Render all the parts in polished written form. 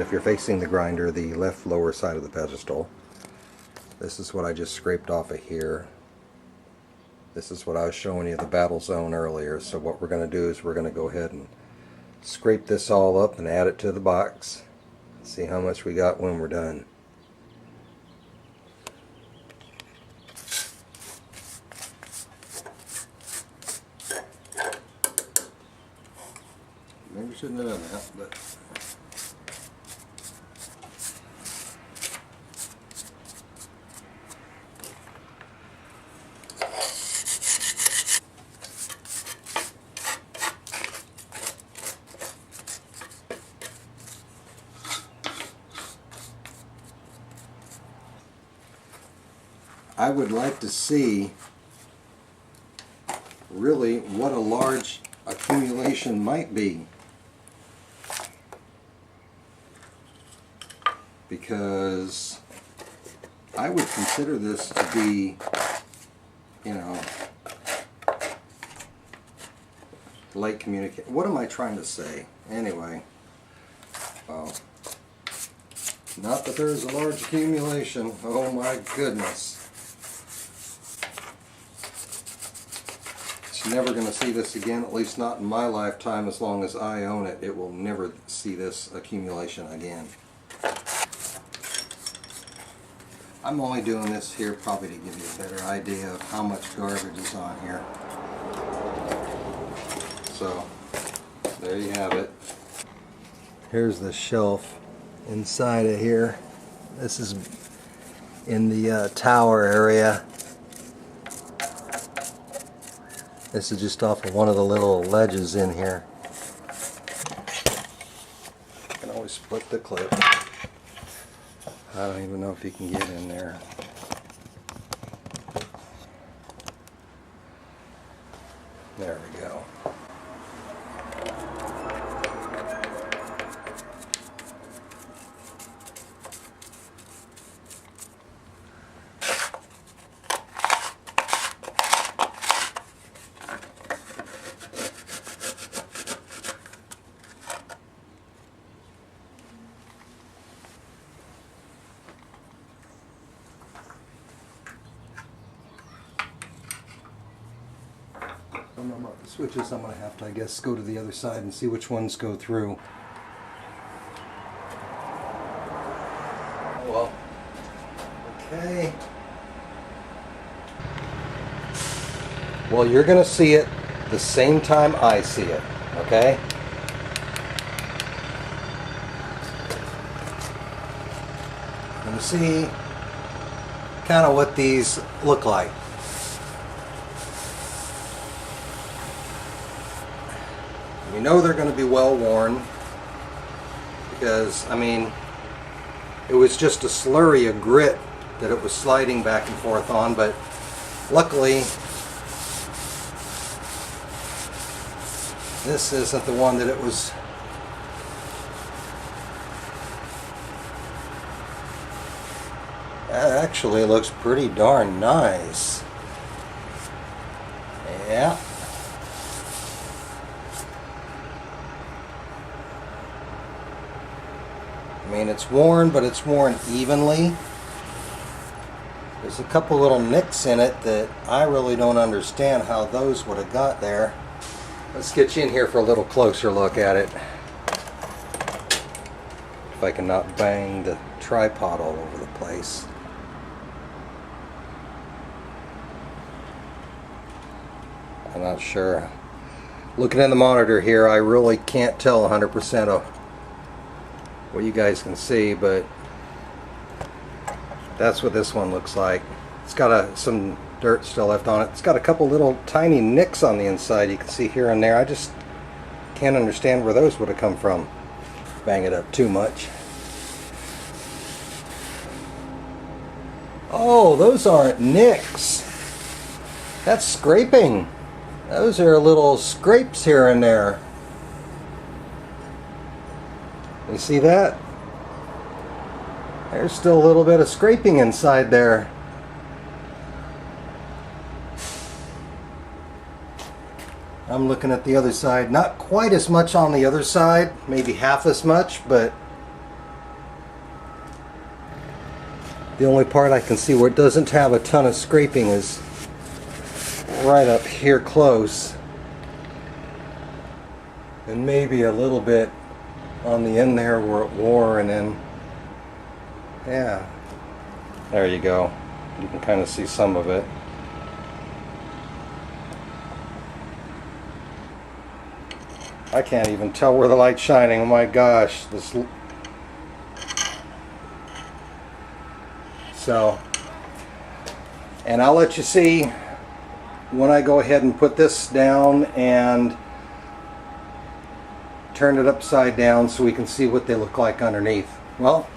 if you're facing the grinder, the left lower side of the pedestal. This is what I just scraped off of here. This is what I was showing you, the battle zone earlier. So what we're going to do is we're going to go ahead and scrape this all up and add it to the box. See how much we got when we're done. Maybe we shouldn't have done that, but I would like to see really what a large accumulation might be, because I would consider this to be, you know, late communication. What am I trying to say? Anyway, well, not that there's a large accumulation. Oh my goodness. Never going to see this again, at least not in my lifetime. As long as I own it, it will never see this accumulation again. I'm only doing this here probably to give you a better idea of how much garbage is on here. So there you have it. Here's the shelf inside of here. This is in the tower area. This is just off of one of the little ledges in here. You can always split the clip. I don't even know if you can get in there. There we go. I don't know about the switches. I'm going to have to, I guess, go to the other side and see which ones go through. Oh well. Okay. Well, you're going to see it the same time I see it, okay? You're going to see kind of what these look like. You know they're going to be well worn because, I mean, it was just a slurry of grit that it was sliding back and forth on, but luckily this isn't the one that it was. That actually looks pretty darn nice. Yeah. I mean, it's worn, but it's worn evenly. There's a couple little nicks in it that I really don't understand how those would have got there. Let's get you in here for a little closer look at it. If I can not bang the tripod all over the place. I'm not sure. Looking at the monitor here, I really can't tell 100% of what you guys can see, but that's what this one looks like. It's got some dirt still left on it. It's got a couple little tiny nicks on the inside you can see here and there. I just can't understand where those would have come from. Bang it up too much. Oh, those aren't nicks. That's scraping. Those are little scrapes here and there. You see that? There's still a little bit of scraping inside there. I'm looking at the other side. Not quite as much on the other side, maybe half as much, but The only part I can see where it doesn't have a ton of scraping is right up here close, and maybe a little bit on the end there where it wore, and then yeah, there you go. You can kind of see some of it. I can't even tell where the light's shining. Oh my gosh, this. So, and I'll let you see when I go ahead and put this down and turn it upside down so we can see what they look like underneath. Well,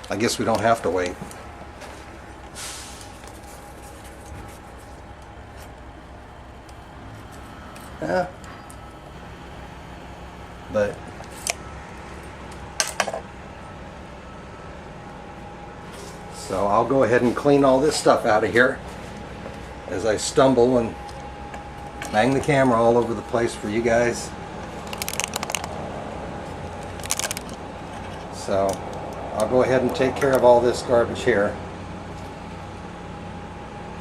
I guess we don't have to wait. Yeah. But so I'll go ahead and clean all this stuff out of here as I stumble and bang the camera all over the place for you guys. So I'll go ahead and take care of all this garbage here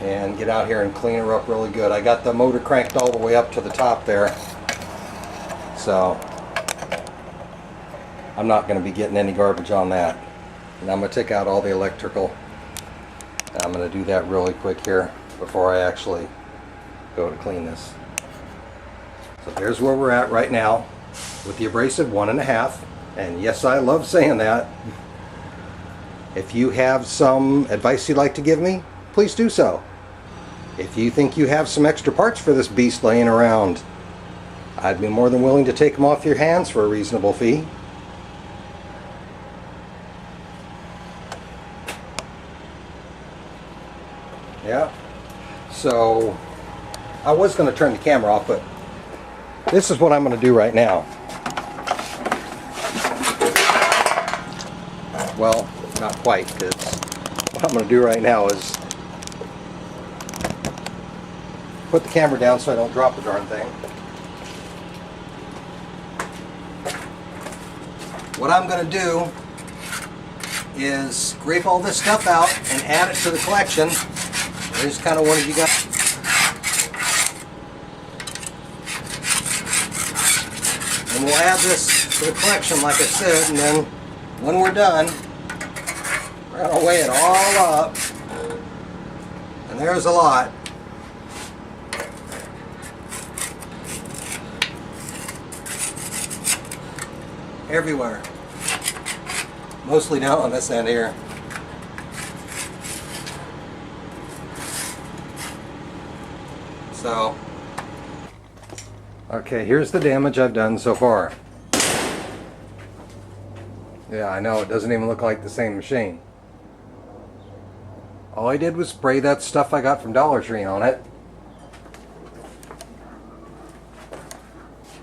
and get out here and clean her up really good. I got the motor cranked all the way up to the top there, so I'm not going to be getting any garbage on that. And I'm going to take out all the electrical, and I'm going to do that really quick here before I actually go to clean this. So there's where we're at right now with the Abrasive 1.5, and yes, I love saying that. If you have some advice you'd like to give me, please do so. If you think you have some extra parts for this beast laying around, I'd be more than willing to take them off your hands for a reasonable fee. Yeah, so I was going to turn the camera off, but this is what I'm going to do right now. Well, not quite, because what I'm going to do right now is put the camera down so I don't drop the darn thing. What I'm going to do is scrape all this stuff out and add it to the collection. I just kind of wanted you guys. And we'll add this to the collection like I said, and then when we're done, we're going to weigh it all up. And there's a lot. Everywhere. Mostly down on this end here. So, okay, here's the damage I've done so far. Yeah, I know, it doesn't even look like the same machine. All I did was spray that stuff I got from Dollar Tree on it.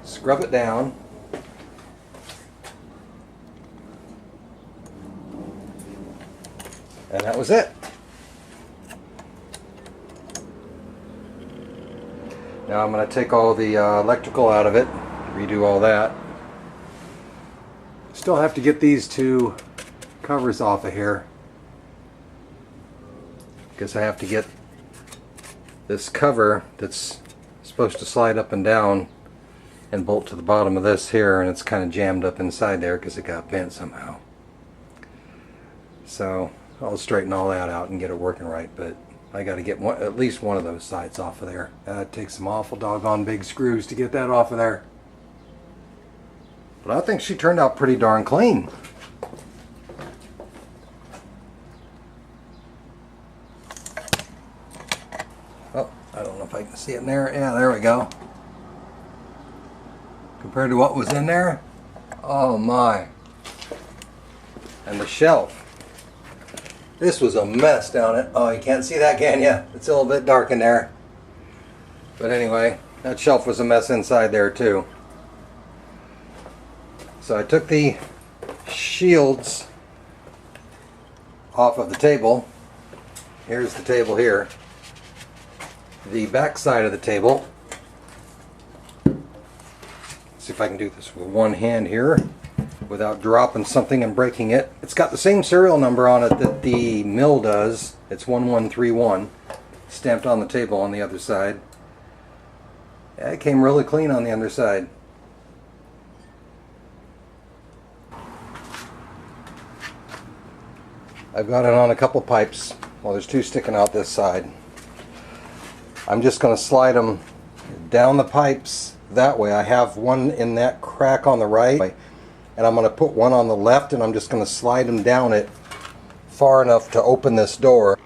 Scrub it down. And that was it. Now I'm going to take all the electrical out of it, redo all that. Still have to get these two covers off of here, because I have to get this cover that's supposed to slide up and down and bolt to the bottom of this here, and it's kind of jammed up inside there because it got bent somehow. So I'll straighten all that out and get it working right, but I got to get at least one of those sides off of there. It takes some awful doggone big screws to get that off of there. But I think she turned out pretty darn clean. Oh, I don't know if I can see it in there. Yeah, there we go. Compared to what was in there, oh my. And the shelf. This was a mess down it. Oh, you can't see that, can you? It's a little bit dark in there. But anyway, that shelf was a mess inside there too. So I took the shields off of the table. Here's the table here. The back side of the table. Let's see if I can do this with one hand here. without dropping something and breaking it. It's got the same serial number on it that the mill does. It's 1131, stamped on the table on the other side. Yeah, it came really clean on the underside. I've got it on a couple pipes. Well, there's two sticking out this side. I'm just going to slide them down the pipes that way. I have one in that crack on the right, and I'm going to put one on the left, and I'm just going to slide them down it far enough to open this door.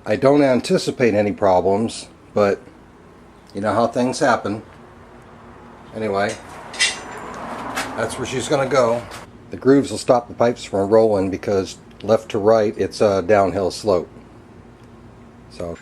I don't anticipate any problems, but you know how things happen. Anyway, that's where she's going to go. The grooves will stop the pipes from rolling because left to right it's a downhill slope. So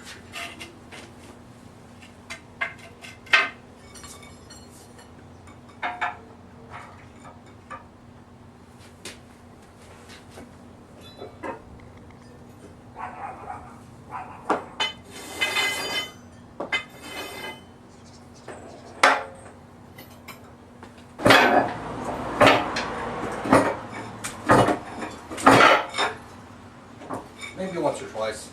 maybe once or twice.